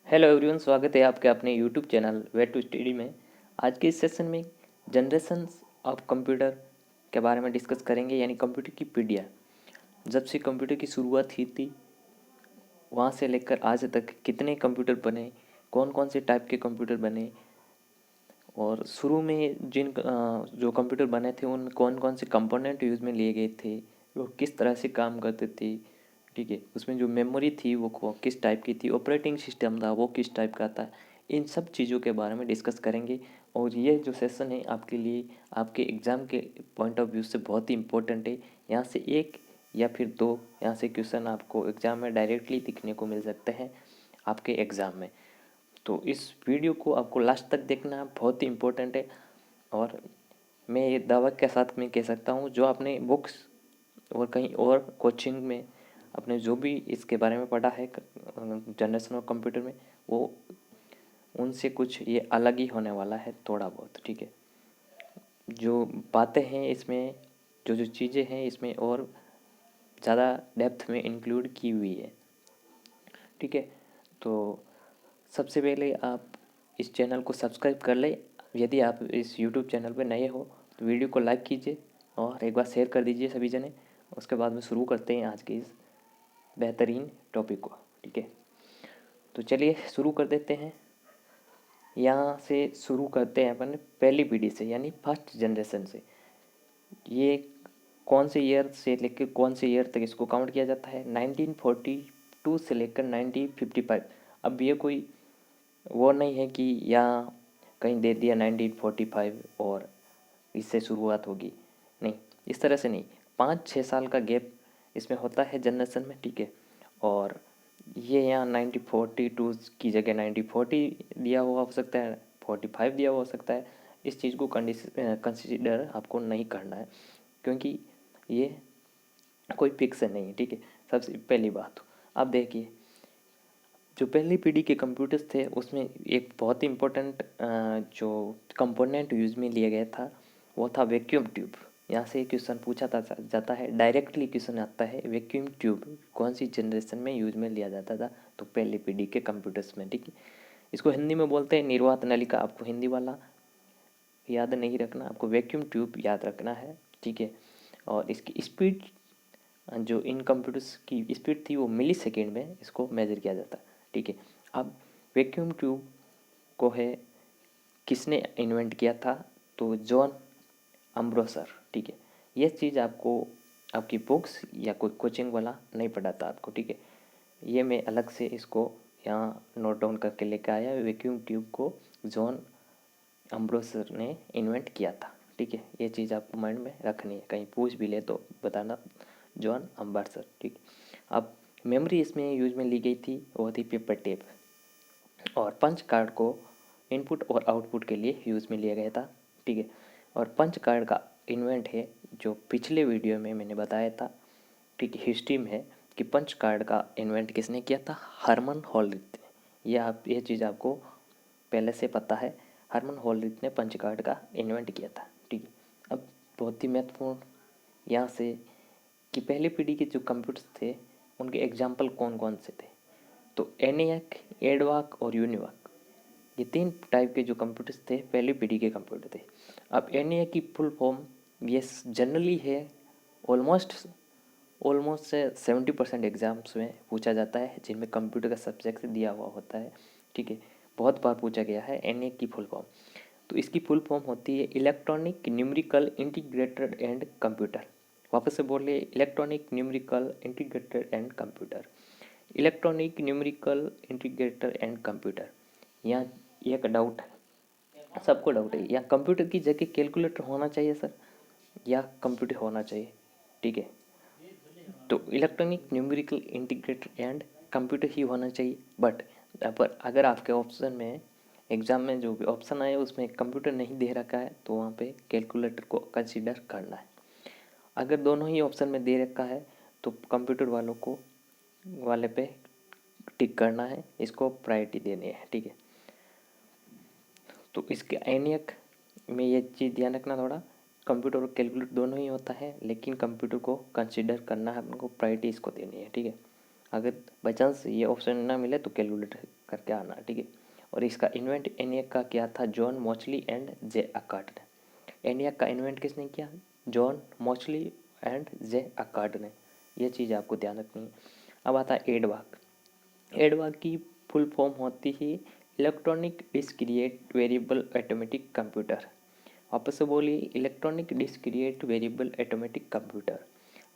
Hello everyone, स्वागत है आपके अपने YouTube channel way to study में। आज के इस सेशन में जनरेशन्स ऑफ कंप्यूटर के बारे में डिस्कस करेंगे, यानी कंप्यूटर की पीढ़ियाँ। जब से कंप्यूटर की शुरुआत हुई थी वहाँ से लेकर आज तक कितने कंप्यूटर बने, कौन कौन से टाइप के कंप्यूटर बने, और शुरू में जो कंप्यूटर बने थे उन कौन कौन से कंपोनेंट यूज़ में लिए गए थे, वो किस तरह से काम करते थे। ठीक है, उसमें जो मेमोरी थी वो किस टाइप की थी, ऑपरेटिंग सिस्टम था वो किस टाइप का था। इन सब चीज़ों के बारे में डिस्कस करेंगे। और ये जो सेशन है आपके लिए, आपके एग्ज़ाम के पॉइंट ऑफ व्यू से बहुत ही इम्पोर्टेंट है। यहाँ से एक या फिर दो यहाँ से क्वेश्चन आपको एग्ज़ाम में डायरेक्टली दिखने को मिल सकते हैं आपके एग्ज़ाम में। तो इस वीडियो को आपको लास्ट तक देखना बहुत ही इम्पोर्टेंट है। और मैं ये दावा के साथ में कह सकता हूँ, जो आपने बुक्स और कहीं और कोचिंग में आपने जो भी इसके बारे में पढ़ा है जनरेशन ऑफ कंप्यूटर में, वो उनसे कुछ ये अलग ही होने वाला है थोड़ा बहुत। ठीक है, जो बातें हैं इसमें, जो जो चीज़ें हैं इसमें और ज़्यादा डेप्थ में इंक्लूड की हुई है। ठीक है, तो सबसे पहले आप इस चैनल को सब्सक्राइब कर लें। यदि आप इस यूट्यूब चैनल पर नए हो तो वीडियो को लाइक कीजिए और एक बार शेयर कर दीजिए सभी जने। उसके बाद में शुरू करते हैं आज के इस बेहतरीन टॉपिक को। ठीक है, तो चलिए शुरू कर देते हैं। यहाँ से शुरू करते हैं अपन पहली पीढ़ी से, यानी फर्स्ट जनरेशन से। ये कौन से ईयर से लेकर कौन से ईयर तक इसको काउंट किया जाता है? 1942 से लेकर 1955। अब ये कोई वो नहीं है कि यहाँ कहीं दे दिया 1945 और इससे शुरुआत होगी, नहीं, इस तरह से नहीं। 5-6 साल का गैप इसमें होता है जनरेशन में। ठीक है, और ये यहाँ 1942 की जगह 1940 दिया हुआ हो सकता है, 45 दिया हुआ हो सकता है। इस चीज़ को कंसिडर आपको नहीं करना है, क्योंकि ये कोई फिक्स नहीं है। ठीक है, सबसे पहली बात आप देखिए, जो पहली पीढ़ी के कंप्यूटर्स थे उसमें एक बहुत ही इम्पोर्टेंट जो कंपोनेंट यूज़ में लिया गया था वो था वैक्यूम ट्यूब। यहाँ से क्वेश्चन पूछा जाता है, डायरेक्टली क्वेश्चन आता है, वैक्यूम ट्यूब कौन सी जनरेशन में यूज़ में लिया जाता था? तो पहली पीढ़ी के कंप्यूटर्स में। ठीक है, इसको हिंदी में बोलते हैं निर्वात नलिका। आपको हिंदी वाला याद नहीं रखना, आपको वैक्यूम ट्यूब याद रखना है। ठीक है, और इसकी स्पीड, जो इन कंप्यूटर्स की स्पीड थी वो मिली सेकेंड में इसको मेजर किया जाता है। ठीक है, अब वैक्यूम ट्यूब को है किसने इन्वेंट किया था? तो जॉन अम्ब्रोसर। ठीक है, ये चीज़ आपको आपकी बुक्स या कोई कोचिंग वाला नहीं पढ़ाता आपको। ठीक है, ये मैं अलग से इसको यहाँ नोट डाउन करके लेकर आया। वैक्यूम ट्यूब को जॉन अम्ब्रोसर ने इन्वेंट किया था। ठीक है, ये चीज़ आपको माइंड में रखनी है, कहीं पूछ भी ले तो बताना जॉन अम्ब्रोसर। ठीक, अब मेमोरी इसमें यूज में ली गई थी वो थी पेपर टेप, और पंच कार्ड को इनपुट और आउटपुट के लिए यूज़ में लिया गया था। ठीक है, और पंच कार्ड का इन्वेंट है जो पिछले वीडियो में मैंने बताया था, ठीक है, हिस्ट्री में है कि पंच कार्ड का इन्वेंट किसने किया था? हरमन होलरिथ ने। ये चीज़ आपको पहले से पता है, हरमन होलरिथ ने पंच कार्ड का इन्वेंट किया था। ठीक है, अब बहुत ही महत्वपूर्ण यहाँ से कि पहली पीढ़ी के जो कंप्यूटर्स थे उनके एग्जाम्पल कौन कौन से थे? तो एनियाक, एडवाक और यूनिवाक, ये 3 टाइप के जो कंप्यूटर्स थे पहली पीढ़ी के कंप्यूटर थे। अब एनियाक की फुल फॉर्म ये जनरली है, ऑलमोस्ट ऑलमोस्ट से 70% एग्जाम्स में पूछा जाता है जिनमें कंप्यूटर का सब्जेक्ट दिया हुआ होता है। ठीक है, बहुत बार पूछा गया है एनए की फुल फॉर्म। तो इसकी फुल फॉर्म होती है electronic numerical integrated and computer. वापस से बोलिए, electronic numerical integrated and computer. Electronic numerical integrator and computer. यहाँ एक डाउट है, सबको डाउट है, या कंप्यूटर की जगह कैलकुलेटर होना चाहिए सर, या कंप्यूटर होना चाहिए? ठीक है, तो electronic numerical integrator and computer ही होना चाहिए। बट पर अगर आपके ऑप्शन में एग्ज़ाम में जो भी ऑप्शन आए उसमें कंप्यूटर नहीं दे रखा है तो वहाँ पे कैलकुलेटर को कंसीडर करना है। अगर दोनों ही ऑप्शन में दे रखा है तो कंप्यूटर वालों को वाले पे टिक करना है, इसको प्रायोरिटी देनी है। ठीक है, तो इसके एनियक में ये चीज़ ध्यान रखना थोड़ा, कंप्यूटर और कैलकुलेटर दोनों ही होता है लेकिन कंप्यूटर को कंसीडर करना है, हमको प्रायोरिटी इसको देनी है। ठीक है, अगर बाई चांस ये ऑप्शन ना मिले तो कैलकुलेटर करके आना, ठीक है। और इसका इन्वेंट ENIAC का किया था जॉन मॉचली एंड जे अकार्ड ने। ENIAC का इन्वेंट किसने किया? जॉन मॉचली एंड जे अकार्ड ने। ये चीज़ आपको ध्यान रखनी है। अब आता है एडवाक। एडवाक की फुल फॉर्म होती है electronic discrete variable automatic computer. वापस से बोलिए, electronic discrete variable automatic computer.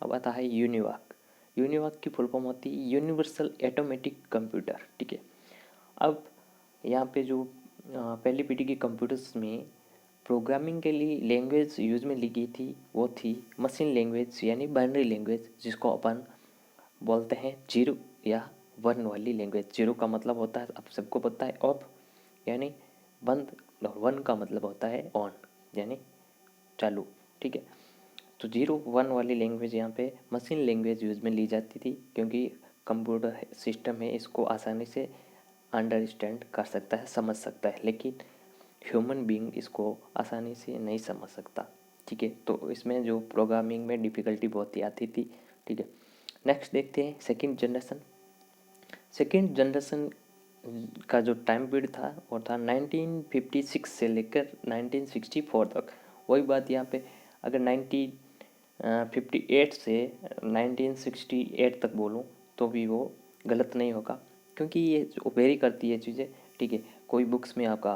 अब आता है यूनिवाक। यूनिवाक की फुल फॉर्म होती है यूनिवर्सल ऑटोमेटिक कंप्यूटर, ठीक है। अब यहाँ पे जो पहली पीढ़ी के कंप्यूटर्स में प्रोग्रामिंग के लिए लैंग्वेज यूज में ली गई थी वो थी मशीन लैंग्वेज यानी बाइनरी लैंग्वेज, जिसको अपन बोलते हैं 0 या 1 वाली लैंग्वेज। 0 का मतलब होता है, आप सबको पता है, ऑफ यानी बंद, और 1 का मतलब होता है ऑन यानी चालू, ठीक है। तो 0 1 वाली लैंग्वेज यहाँ पे मशीन लैंग्वेज यूज में ली जाती थी, क्योंकि कंप्यूटर सिस्टम है इसको आसानी से अंडरस्टैंड कर सकता है, समझ सकता है, लेकिन ह्यूमन बीइंग इसको आसानी से नहीं समझ सकता, ठीक है। तो इसमें जो प्रोग्रामिंग में डिफ़िकल्टी बहुत ही आती थी, ठीक है। नेक्स्ट देखते हैं सेकंड जनरेशन। सेकंड जनरेशन का जो टाइम पीरियड था वो था 1956 से लेकर 1964 तक। वही बात यहाँ पे अगर 1958 से 1968 तक बोलूँ तो भी वो गलत नहीं होगा, क्योंकि ये जो वेरी करती है चीज़ें, ठीक है। कोई बुक्स में आपका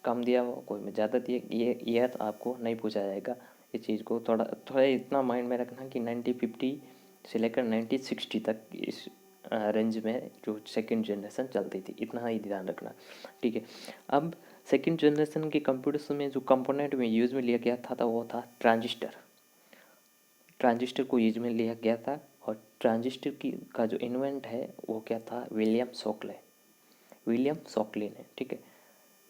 कम दिया हो, कोई में ज़्यादा दिया, ये ईयर आपको नहीं पूछा जाएगा। इस चीज़ को थोड़ा थोड़ा इतना माइंड में रखना कि 1950 से लेकर 1960 तक इस रेंज में जो सेकंड जनरेशन चलती थी, इतना ही ध्यान रखना, ठीक है। अब सेकंड जनरेशन के कंप्यूटर्स में जो कंपोनेंट में यूज़ में लिया गया था वो था ट्रांजिस्टर। ट्रांजिस्टर को यूज में लिया गया था, और ट्रांजिस्टर की का जो इन्वेंट है वो क्या था? विलियम शॉकले ने, ठीक है।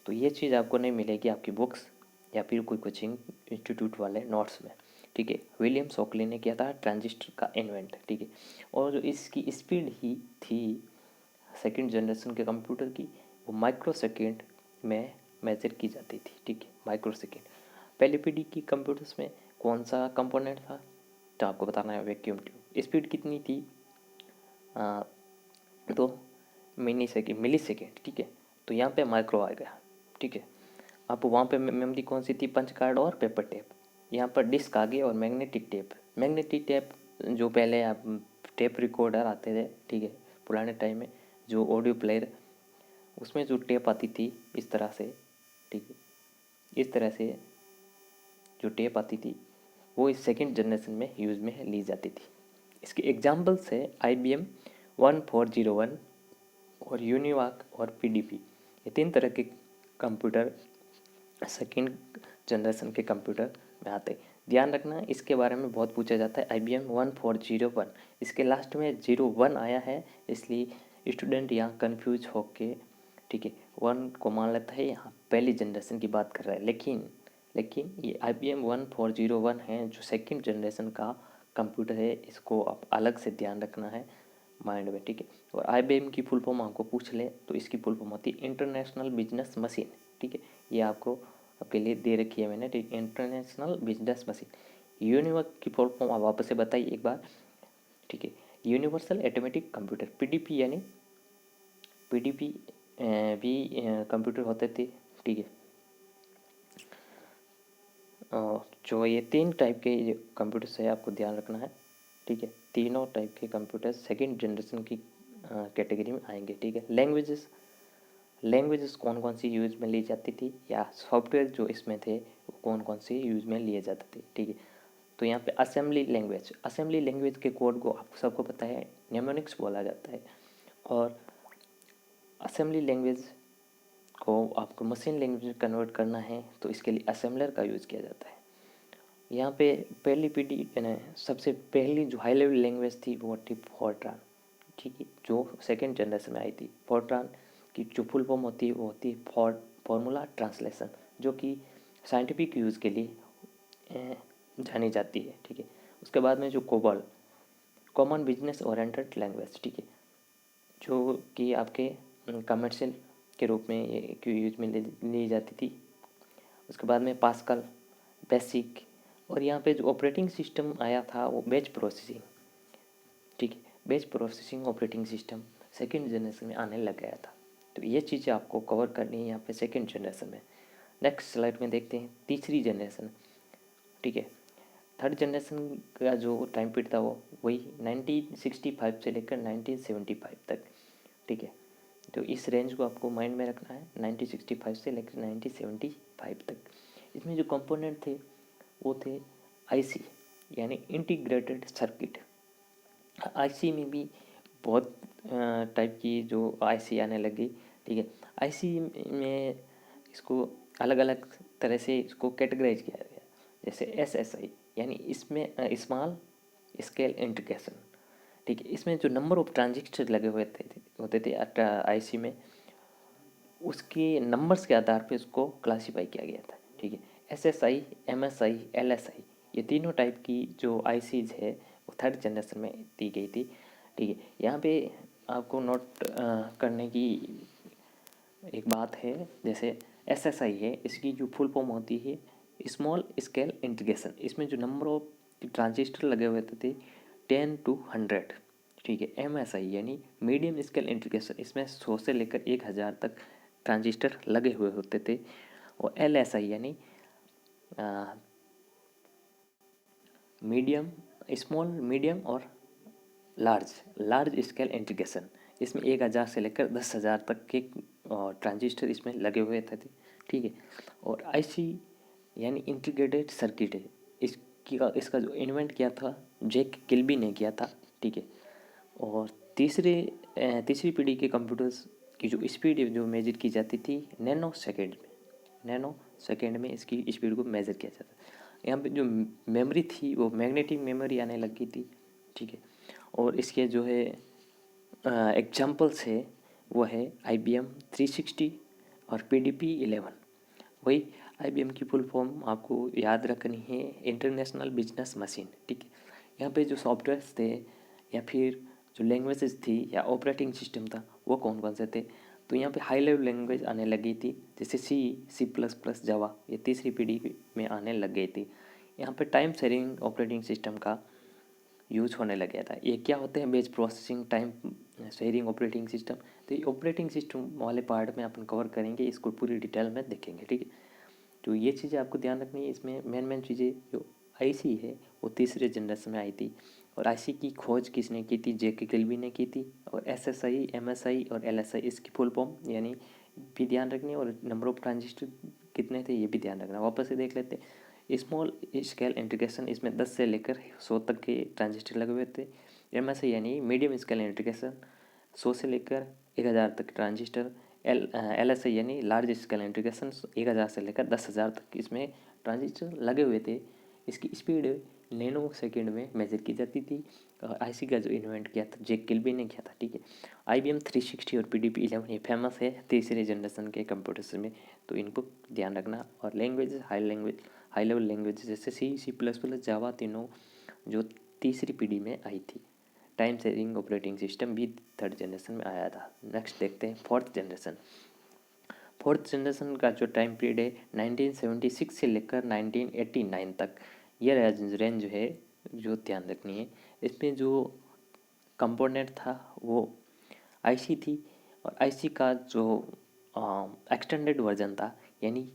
तो ये चीज़ आपको नहीं मिलेगी आपकी बुक्स या फिर कोई कोचिंग इंस्टीट्यूट वाले नोट्स में, ठीक है। विलियम शॉकले ने किया था ट्रांजिस्टर का इन्वेंट, ठीक है। और जो इसकी स्पीड ही थी सेकंड जनरेशन के कंप्यूटर की, वो माइक्रो सेकेंड में मेजर की जाती थी, ठीक है, माइक्रो सेकेंड। पहली पीढ़ी की कंप्यूटर्स में कौन सा कंपोनेंट था तो आपको बताना है? Vacuum tube. स्पीड कितनी थी? तो मिली सेकेंड, ठीक है। तो यहाँ पे माइक्रो आ गया, ठीक है। अब वहाँ पे मेमोरी कौन सी थी? पंच कार्ड और पेपर टेप। यहाँ पर डिस्क आ गई और मैग्नेटिक टेप। मैग्नेटिक टेप जो पहले आप टेप रिकॉर्डर आते थे, ठीक है, पुराने टाइम में जो ऑडियो प्लेयर, उसमें जो टेप आती थी इस तरह से, ठीक है, इस तरह से जो टेप आती थी वो इस सेकंड जनरेशन में यूज़ में ली जाती थी। इसके एग्जाम्पल्स है IBM 1401 और यूनिवाक और PDP। ये 3 तरह के कंप्यूटर सेकंड जनरेशन के कंप्यूटर में आते हैं। ध्यान रखना, इसके बारे में बहुत पूछा जाता है। IBM 1401, इसके लास्ट में 01 आया है, इसलिए स्टूडेंट यहाँ कन्फ्यूज होके, ठीक है, 1 को मान लेता है, यहाँ पहली जनरेशन की बात कर रहा है। लेकिन ये IBM 1401 है जो सेकंड जनरेशन का कंप्यूटर है, इसको आप अलग से ध्यान रखना है माइंड में, ठीक है। और IBM की फुल फॉर्म आपको पूछ ले तो इसकी फुल फॉर्म होती है इंटरनेशनल बिजनेस मशीन, ठीक है। ये आपको आपके लिए दे रखी है मैंने, ठीक, इंटरनेशनल बिजनेस मशीन। यूनिवर्क की फुल फॉर्म आप वापस से बताइए एक बार, ठीक है। यूनिवर्सल ऑटोमेटिक कंप्यूटर, PDP, यानी PDP भी कंप्यूटर होते थे, ठीक है। जो ये 3 टाइप के कंप्यूटर्स है आपको ध्यान रखना है, ठीक है। तीनों टाइप के कंप्यूटर सेकंड जनरेशन की कैटेगरी में आएंगे, ठीक है। लैंग्वेजेस कौन कौन सी यूज़ में ली जाती थी, या सॉफ्टवेयर जो इसमें थे वो कौन कौन सी यूज़ में लिए जाते थे, ठीक है। तो यहाँ पे असेंबली लैंग्वेज के कोड को आपको सबको पता है न्यूमोनिक्स बोला जाता है। और असेंबली लैंग्वेज को आपको मशीन लैंग्वेज में कन्वर्ट करना है तो इसके लिए असेंबलर का यूज़ किया जाता है। यहाँ पे पहली पीढ़ी यानी सबसे पहली जो हाई लेवल लैंग्वेज थी वो थी फोर्ट्रान, ठीक है, जो सेकंड जनरेशन में आई थी। फोर्ट्रान की जो फुल फॉर्म होती है वो होती है फॉर्मूला ट्रांसलेशन, जो कि साइंटिफिक यूज़ के लिए जानी जाती है, ठीक है। उसके बाद में जो COBOL, common business oriented language, ठीक है, जो कि आपके कमर्शियल के रूप में ये यूज में ली जाती थी। उसके बाद में पास्कल, बेसिक, और यहाँ पे जो ऑपरेटिंग सिस्टम आया था वो बैच प्रोसेसिंग, ठीक है। Base processing operating system second generation में आने लग गया था। तो ये चीज़ें आपको कवर करनी है यहाँ पे सेकेंड जनरेशन में। नेक्स्ट स्लाइड में देखते हैं तीसरी जनरेशन। ठीक है, थर्ड जनरेशन का जो टाइम पीरियड था वो वही 1965 से लेकर 1975 तक। ठीक है, तो इस रेंज को आपको माइंड में रखना है, 1965 से लेकर 1975 तक। इसमें जो कंपोनेंट थे वो थे आईसी यानी इंटीग्रेटेड सर्किट। आईसी में भी बहुत टाइप की जो आईसी आने लगी। ठीक है, आईसी में इसको अलग अलग तरह से इसको कैटेगराइज किया गया, जैसे एसएसआई यानी इसमें स्मॉल स्केल इंटीग्रेशन। ठीक है, इसमें जो नंबर ऑफ ट्रांजिस्टर लगे हुए होते थे आईसी में, उसके नंबर्स के आधार पे उसको क्लासीफाई किया गया था। ठीक है, एसएसआई, एमएसआई, एलएसआई, ये तीनों टाइप की जो आईसीज है वो थर्ड जनरेशन में दी गई थी। ठीक है, यहाँ पे आपको नोट करने की एक बात है, जैसे एसएसआई है, इसकी जो फुल फॉर्म होती है स्मॉल स्केल इंटीग्रेशन। इसमें जो नंबर ऑफ ट्रांजिस्टर लगे हुए थे 10 to 100। ठीक है, एमएसआई यानी मीडियम स्केल इंटीग्रेशन, इसमें 100 से लेकर 1000 तक ट्रांजिस्टर लगे हुए होते थे। और एलएसआई यानी मीडियम, स्मॉल, मीडियम और लार्ज स्केल इंटीग्रेशन, इसमें 1000 से लेकर 10,000 तक के ट्रांजिस्टर इसमें लगे हुए थे। ठीक है, और आईसी यानी इंटीग्रेटेड सर्किट है, इसका जो इन्वेंट किया था जैक किल्बी ने किया था। ठीक है, और तीसरी पीढ़ी के कंप्यूटर्स की जो स्पीड जो मेजर की जाती थी नैनो सेकेंड में इसकी स्पीड को मेज़र किया जाता है। यहाँ पे जो मेमोरी थी वो मैग्नेटिक मेमोरी आने लगी थी। ठीक है, और इसके जो है एग्जाम्पल्स है वो है IBM 360 और PDP-11। वही IBM की फुल फॉर्म आपको याद रखनी है, इंटरनेशनल बिजनेस मशीन। ठीक है, यहाँ पे जो सॉफ्टवेयर्स थे या फिर जो लैंग्वेजेस थी या ऑपरेटिंग सिस्टम था वो कौन कौन से थे, तो यहाँ पे हाई लेवल लैंग्वेज आने लगी थी, जैसे C++, जावा, ये तीसरी पीढ़ी में आने लग गई थी। यहाँ पे टाइम शेयरिंग ऑपरेटिंग सिस्टम का यूज होने लग गया था। ये क्या होते हैं, base processing time sharing operating system. तो ये ऑपरेटिंग सिस्टम वाले पार्ट में अपन कवर करेंगे, इसको पूरी डिटेल में देखेंगे। ठीक है, तो ये चीज़ें आपको ध्यान रखनी है। इसमें मेन चीज़ें जो आईसी है वो तीसरे जनरेशन में आई थी, और आईसी की खोज किसने की थी, जे के किल्बी ने की थी। और एसएसआई, एमएसआई और एलएसआई, इसकी फुल फॉर्म यानी भी ध्यान रखनी है, और नंबर ऑफ ट्रांजिस्टर कितने थे ये भी ध्यान रखना। वापस से देख लेते हैं, स्मॉल स्केल इंटीग्रेशन, इसमें 10 से लेकर 100 तक के ट्रांजिस्टर लगे हुए थे। एमएसआई यानी मीडियम स्केल इंटीग्रेशन, 100 से लेकर 1000 तक ट्रांजिस्टर। एलएसआई यानी लार्ज स्केल इंटीग्रेशन, 1000 से लेकर 10,000 तक इसमें ट्रांजिस्टर लगे हुए थे। इसकी स्पीड नैनो सेकेंड में मेजर की जाती थी। और आईसी का जो इन्वेंट किया था जैक किल्बी ने किया था। ठीक है, IBM 360 और PDP-11 ये फेमस है तीसरे जनरेशन के कंप्यूटर्स में, तो इनको ध्यान रखना। और लैंग्वेज हाई लेवल लैंग्वेज जैसे C++, जावा, तीनों जो तीसरी पीढ़ी में आई थी। टाइम शेयरिंग ऑपरेटिंग सिस्टम भी थर्ड जनरेशन में आया था। नेक्स्ट देखते हैं फोर्थ जनरेशन का जो टाइम पीरियड है 1976 से लेकर 1989 तक, ये रेंज है जो ध्यान रखनी है। इसमें जो कंपोनेंट था वो आईसी थी, और आईसी का जो एक्सटेंडेड वर्जन था यानी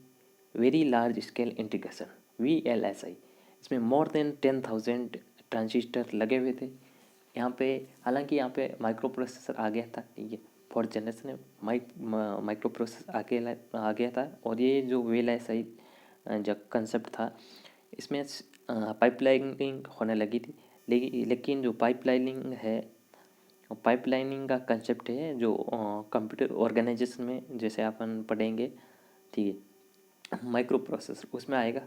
very large scale integration, VLSI, इसमें मोर देन 10,000 ट्रांजिस्टर लगे हुए थे। यहाँ पे हालांकि यहाँ पे माइक्रो प्रोसेसर आ गया था। ठीक है, फोर्थ जनरेशन में माइक्रो प्रोसेसर आ गया था। और ये जो VLSI जो कंसेप्ट था, इसमें पाइपलाइनिंग होने लगी थी। लेकिन जो पाइपलाइनिंग का कंसेप्ट है जो कंप्यूटर ऑर्गेनाइजेशन में जैसे अपन पढ़ेंगे, ठीक है, माइक्रो प्रोसेसर उसमें आएगा।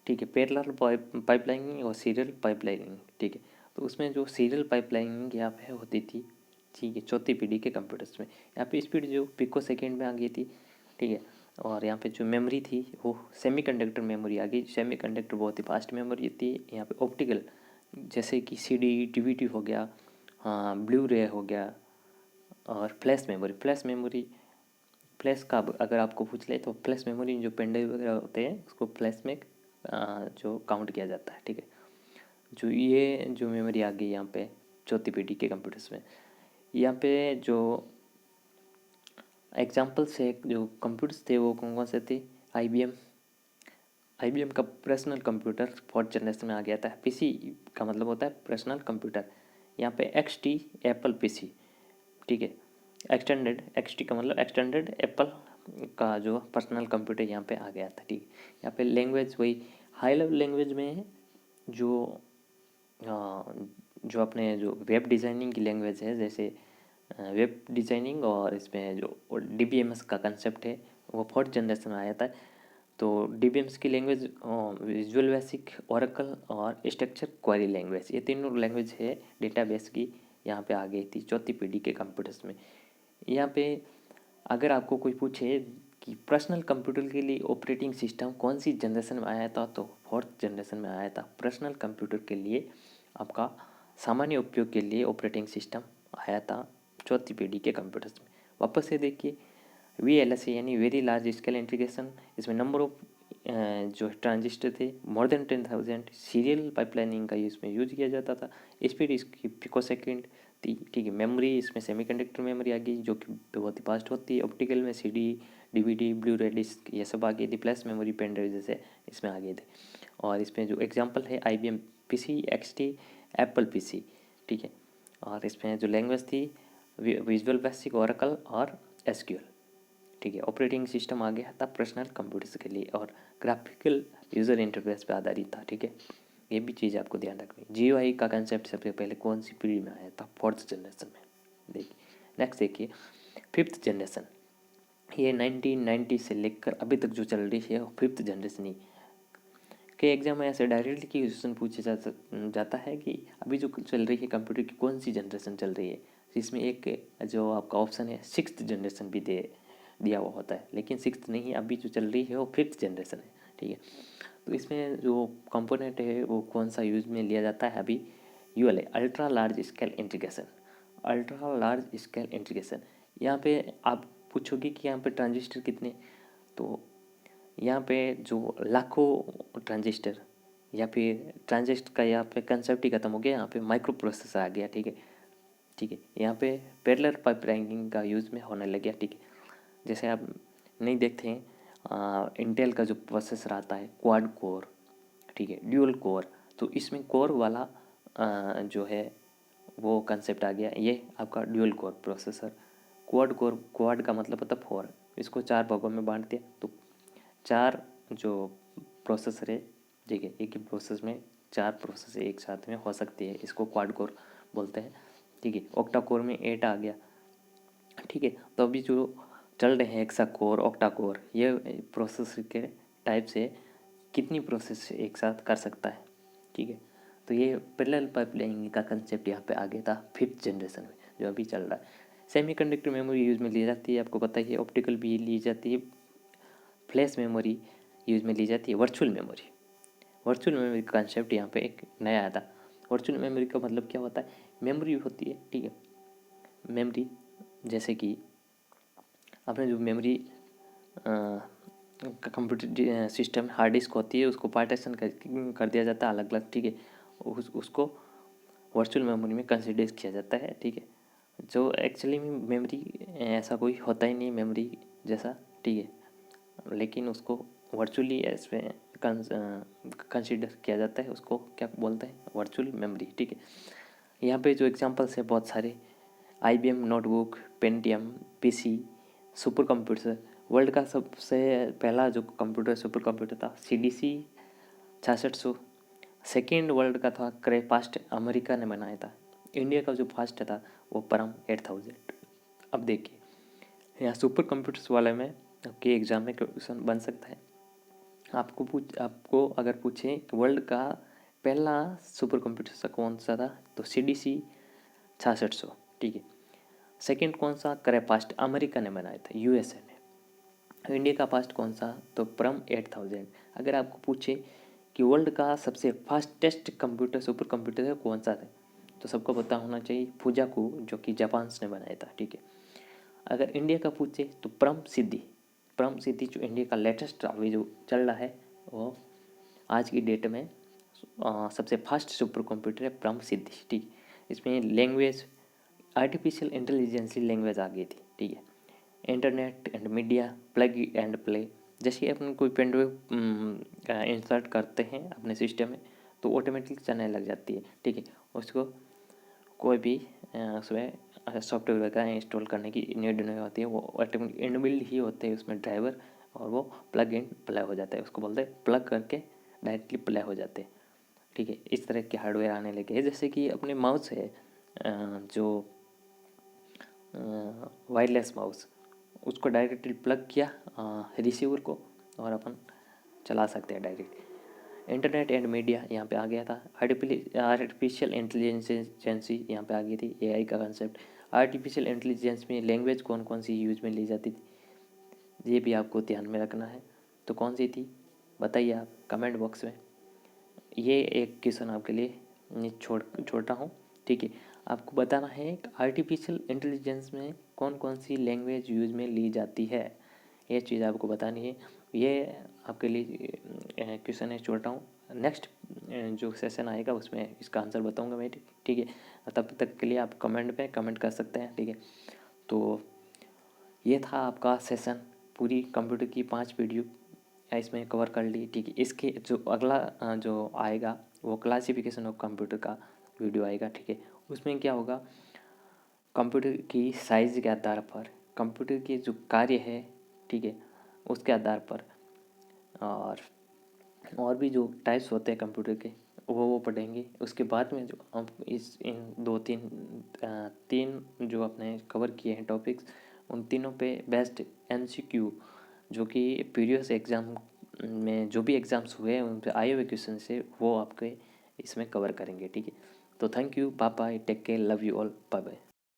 ठीक है, पैरेलल पाइपलाइनिंग और सीरियल पाइपलाइनिंग। ठीक है, तो उसमें जो सीरियल पाइपलाइनिंग यहाँ पे होती थी, ठीक है, चौथी पीढ़ी के कंप्यूटर्स में, यहाँ पे स्पीड जो पिको सेकेंड में आ गई थी। ठीक है, और यहाँ पे जो मेमोरी थी वो सेमीकंडक्टर मेमोरी आ गई। सेमीकंडक्टर बहुत ही फास्ट मेमोरी थी। यहाँ पे ऑप्टिकल जैसे कि CD DVD हो गया, हाँ, ब्लू रे हो गया, और फ्लैश का अगर आपको पूछ ले तो फ्लैश मेमोरी जो पेनड्राइव वगैरह होते हैं उसको फ्लैश में जो काउंट किया जाता है। ठीक है, जो ये जो मेमोरी आ गई यहाँ पे चौथी पीढ़ी के कंप्यूटर्स में। यहाँ पे जो एग्जाम्पल्स है जो कंप्यूटर्स थे वो कौन कौन से थे? IBM का पर्सनल कंप्यूटर फोर्थ जनरेशन में आ गया था। PC का मतलब होता है पर्सनल कंप्यूटर। यहाँ पे XT एप्पल PC, ठीक है। एक्सटेंडेड XT का मतलब एक्सटेंडेड एप्पल का जो पर्सनल कंप्यूटर यहाँ पे आ गया था, ठीक है। यहाँ पे लैंग्वेज वही हाई लेवल लैंग्वेज में जो जो अपने जो वेब डिज़ाइनिंग की लैंग्वेज है, जैसे वेब डिज़ाइनिंग और इसमें जो DBMS का कंसेप्ट है वो फोर्थ जनरेशन में आया था। तो DBMS की लैंग्वेज विजुअल बेसिक, ओरेकल और स्ट्रक्चर क्वेरी लैंग्वेज, ये तीनों लैंग्वेज है डेटाबेस की, यहाँ पे आ गई थी चौथी पीढ़ी के कंप्यूटर्स में। यहाँ पे अगर आपको कोई पूछे कि पर्सनल कंप्यूटर के लिए ऑपरेटिंग सिस्टम कौन सी जनरेशन में आया था, तो फोर्थ जनरेशन में आया था। पर्सनल कंप्यूटर के लिए आपका सामान्य उपयोग के लिए ऑपरेटिंग सिस्टम आया था चौथी पीढ़ी के कंप्यूटर्स में। वापस से देखिए VLSI यानी वेरी लार्ज स्केल इंटीग्रेशन, इसमें नंबर ऑफ जो ट्रांजिस्टर थे मोर देन 10,000, सीरियल पाइपलाइनिंग का इसमें यूज किया जाता था। स्पीड इसकी पिकोसेकंड थी, ठीक है। मेमोरी इसमें सेमीकंडक्टर मेमोरी आ गई जो कि बहुत ही फास्ट होती है। ऑप्टिकल में CD, DVD, ब्लू रे डिस्क ये सब आ गई थी। फ्लैश मेमोरी पेन ड्राइव जैसे इसमें आ गए थे। और इसमें जो एग्जांपल है IBM PC, XT, Apple PC, ठीक है। और इसमें जो लैंग्वेज थी विजुअल बेसिक, ओरेकल और SQL, ठीक है। ऑपरेटिंग सिस्टम आ गया था पर्सनल कंप्यूटर्स के लिए और ग्राफिकल यूज़र इंटरफेस पे आधारित था, ठीक है। ये भी चीज़ आपको ध्यान रखनी। GUI का कंसेप्ट सबसे पहले कौन सी पीढ़ी में आया था? फोर्थ जनरेशन में। देखिए नेक्स्ट देखिए फिफ्थ जनरेशन, ये 1990 से लेकर अभी तक जो चल रही है वो फिफ्थ जनरेशन ही। कई एग्जाम में ऐसे डायरेक्टली क्वेश्चन पूछे जाता है कि अभी जो चल रही है कंप्यूटर की कौन सी जनरेशन चल रही है। इसमें एक जो आपका ऑप्शन है सिक्स्थ जनरेशन भी दिया हुआ होता है, लेकिन सिक्स्थ नहीं, अभी जो चल रही है वो फिफ्थ जनरेशन है, ठीक है। तो इसमें जो कंपोनेंट है वो कौन सा यूज में लिया जाता है अभी? ULA, ultra large scale integration. Ultra large scale integration, यहाँ पे आप पूछोगे कि यहाँ पे ट्रांजिस्टर कितने, तो यहाँ पे जो लाखों ट्रांजिस्टर या फिर ट्रांजिस्टर का यहाँ पे कंसेप्ट ही खत्म हो गया, यहाँ पे माइक्रो प्रोसेसर आ गया, ठीक है। ठीक है, यहाँ पे पैरेलल पाइपलाइनिंग का यूज़ में होने लग गया, ठीक है। जैसे आप नहीं देखते हैं इंटेल का जो प्रोसेसर आता है क्वाड कोर, ठीक है, ड्यूअल कोर, तो इसमें कोर वाला जो है वो कंसेप्ट आ गया। ये आपका dual core processor, quad core, quad का मतलब होता है 4, इसको 4 भागों में बांट दिया तो 4 जो प्रोसेसर है, ठीक है, एक ही प्रोसेस में 4 प्रोसेस एक साथ में हो सकती है, इसको क्वाड कोर बोलते हैं, ठीक है। ऑक्टा कोर में 8 आ गया, ठीक है। तो अभी जो चल रहे हैं हेक्सा कोर, ऑक्टा कोर, ये प्रोसेसर के टाइप से कितनी प्रोसेस एक साथ कर सकता है, ठीक है। तो ये पैरेलल पाइपलाइनिंग का कंसेप्ट यहाँ पे आ गया था फिफ्थ जनरेशन में जो अभी चल रहा है। सेमीकंडक्टर मेमोरी यूज़ में ली जाती है, आपको पता ही है। ऑप्टिकल भी ली जाती है, फ्लैश मेमोरी यूज़ में ली जाती है। वर्चुअल मेमोरी का कंसेप्ट यहाँ पे एक नया आया था। वर्चुअल मेमोरी का मतलब क्या होता है? मेमोरी होती है, ठीक है, मेमोरी जैसे कि आपने जो memory computer system hard disk होती है उसको पार्टीशन कर दिया जाता है अलग अलग, ठीक है। उसको वर्चुअल मेमोरी में कंसिडर किया जाता है, ठीक है। जो एक्चुअली में मेमोरी ऐसा कोई होता ही नहीं मेमोरी जैसा, ठीक है, लेकिन उसको वर्चुअली इसमें कंसिडर किया जाता है, उसको क्या बोलते हैं? वर्चुअल मेमोरी, ठीक है। यहाँ पे जो एग्जांपल्स है बहुत सारे, IBM notebook, Pentium, PC, super computer. World का सबसे पहला जो कंप्यूटर सुपर कंप्यूटर था CDC 6600। सेकेंड वर्ल्ड का था क्रेपास्ट, अमेरिका ने बनाया था। इंडिया का जो फर्स्ट था वो परम 8000। अब देखिए यहाँ सुपर कंप्यूटर्स वाले में आपके एग्जाम में क्वेश्चन बन सकता है। आपको अगर पूछें वर्ल्ड का पहला सुपर कंप्यूटर कौन सा था, तो CDC 6600, ठीक है। सेकंड कौन सा? क्रेपास्ट, अमेरिका ने बनाया था, USA ने। इंडिया का फर्स्ट कौन सा? तो परम 8000। अगर आपको पूछे कि वर्ल्ड का सबसे फास्टेस्ट कंप्यूटर सुपर कंप्यूटर है कौन सा है, तो सबको पता होना चाहिए फुजाकू, जो कि जापान ने बनाया था, ठीक है। अगर इंडिया का पूछे तो परम सिद्धि जो इंडिया का लेटेस्ट अभी जो चल रहा है वो आज की डेट में सबसे फास्ट सुपर कंप्यूटर है परम सिद्धि, ठीक। इसमें लैंग्वेज आर्टिफिशियल इंटेलिजेंसी लैंग्वेज आ गई थी, ठीक है। Internet and media, plug and play, जैसे कि अपन कोई पेन ड्राइव इंसर्ट करते हैं अपने सिस्टम में तो ऑटोमेटिक चलने लग जाती है, ठीक है। उसको कोई भी उसमें सॉफ्टवेयर वगैरह इंस्टॉल करने की नीड नहीं होती है, वो ऑटोमेटिक इनबिल्ड ही होते हैं उसमें ड्राइवर, और वो प्लग इन प्ले हो जाता है। उसको बोलते हैं प्लग करके डायरेक्टली प्ले हो जाते हैं, ठीक है। इस तरह के हार्डवेयर आने लगे हैं। जैसे कि अपने माउस है जो वायरलेस माउस, उसको डायरेक्टली प्लग किया रिसीवर को और अपन चला सकते हैं डायरेक्ट। इंटरनेट एंड मीडिया यहाँ पे आ गया था। आर्टिफिशियल इंटेलिजेंसी यहाँ पे आ गई थी, एआई का कंसेप्ट। आर्टिफिशियल इंटेलिजेंस में लैंग्वेज कौन कौन सी यूज में ली जाती थी, ये भी आपको ध्यान में रखना है। तो कौन सी थी बताइए आप कमेंट बॉक्स में। ये एक क्वेश्चन आपके लिए छोड़ता हूँ, ठीक है। आपको बताना है आर्टिफिशियल इंटेलिजेंस में कौन कौन सी लैंग्वेज यूज में ली जाती है, ये चीज़ आपको बतानी है। ये आपके लिए क्वेश्चन है छोड़ता हूँ। नेक्स्ट जो सेशन आएगा उसमें इसका आंसर बताऊँगा मैं, ठीक है। तब तक के लिए आप कमेंट पे कमेंट कर सकते हैं, ठीक है। तो ये था आपका सेशन, पूरी कंप्यूटर की 5 वीडियो इसमें कवर कर ली, ठीक है। इसके जो अगला जो आएगा वो क्लासिफिकेशन ऑफ कंप्यूटर का वीडियो आएगा, ठीक है। उसमें क्या होगा, कंप्यूटर की साइज़ के आधार पर, कंप्यूटर के जो कार्य है, ठीक है, उसके आधार पर, और भी जो टाइप्स होते हैं कंप्यूटर के वो पढ़ेंगे। उसके बाद में जो हम इन तीन जो अपने कवर किए हैं टॉपिक्स, उन तीनों पे बेस्ट एमसीक्यू जो कि प्रीवियस एग्ज़ाम में जो भी एग्ज़ाम्स हुए हैं उन पे आए हुए क्वेश्चन से वो आपके इसमें कवर करेंगे, ठीक है। तो thank you, bye bye, take care, love you all, bye bye.